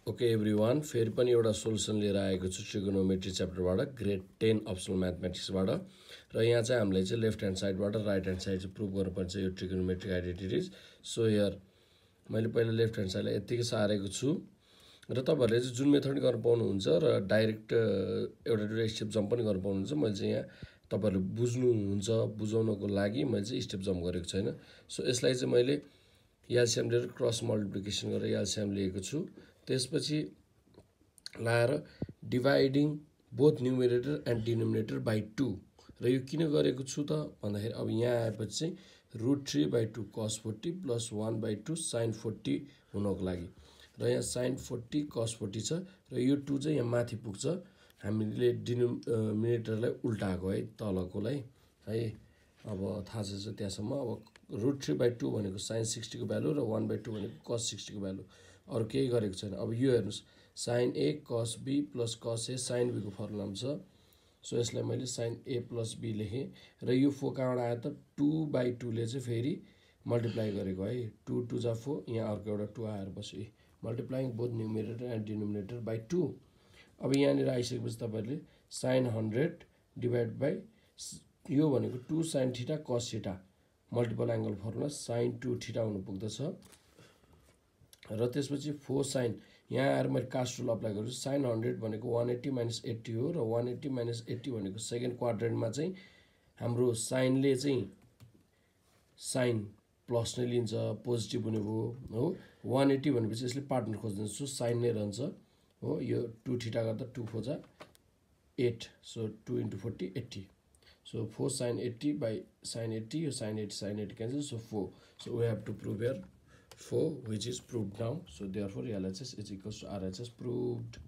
Okay everyone फेरि पनि एउटा सोल्युसन लिएर आएको छु ट्रिगोनोमेट्री च्याप्टरबाट ग्रेड 10 अप्सनल म्याथमेटिक्सबाट र यहाँ चाहिँ हामीले चाहिँ लेफ्ट ह्यान्ड साइडबाट राइट ह्यान्ड साइड चाहिँ प्रुभ गर्नुपर्छ यो ट्रिगोनोमेट्रिक आइडेन्टिटिज। सो हियर मैले पहिला लेफ्ट ह्यान्ड साइडलाई यत्तिकै सारेको छु र तपाईँहरूले चाहिँ जुन मेथड गर्न पाउनुहुन्छ र डाइरेक्ट एउटा दुईवटा स्टेप जम्प पनि गर्न पाउनुहुन्छ। मैले चाहिँ यहाँ तपाईँहरूले बुझ्नुहुन्छ बुझाउनको लागि मैले चाहिँ स्टेप जम्प गरेको छैन। सो यसलाई चाहिँ मैले एलसिएम लिएर क्रस मल्टिप्लिकेसन गरेर एलसिएम लिएको छु। त्यसपछि लाएर dividing both numerator and denominator by 2 र यो किन गरेको छु त भन्दाखेरि अब यहाँ आएपछि चाहिँ √3/2 cos 40 प्लस 1/2 sin 40 हुनको लागि र यहाँ sin 40 cos 40 छ र यो 2 चाहिँ यहाँ माथि पुग्छ। हामीले डिनोमिनेटरलाई उल्टाएको है तलकोलाई है। अब थाहा छ त्यहाँसम्म। अब √3/2 भनेको sin 60 को भ्यालु र 1/2 भनेको cos 60 को भ्यालु, अरू केही गरेको छैन। अब यो हेर्नुहोस् sin A cos B plus cos A sin B को फर्मुलामा छ। सो यसलाई मैले sin A प्लस B लेखेँ र यो 4 कहाँबाट आयो त 2/2 ले चाहिँ फेरि मल्टिप्लाई गरेको है। 2 2 जा 4, यहाँ अर्को एउटा 2 आएर बस्यो। Multiplying both numerator and denominator by 2। अब यहाँनिर आइसकेपछि तपाईँहरूले sin 100 डिभाइड बाई यो भनेको 2 sin theta cos theta multiple angle formula sin 2 theta हुनु पुग्दछ र त्यसपछि 4 sin यहाँ आएर मैले कास्ट रुल अप्लाई गर्छु। sin 100 भनेको 180 माइनस 80 हो र 180 माइनस 80 भनेको सेकेन्ड क्वाड्रेन्टमा चाहिँ हाम्रो साइनले चाहिँ साइन प्लस नै लिन्छ, पोजिटिभ हुने भयो हो। 180 भनेपछि यसले पार्टनर खोज्दैछु साइन नै रहन्छ हो। यो 2 थीटा गर्दा 2 4 जा 8, so 2 × 40 80। So 4 sin 80 by sin 80, यो sin 80 cancel, so 4. So we have to prove here 4, which is proved now. So therefore LHS is equals to RHS proved.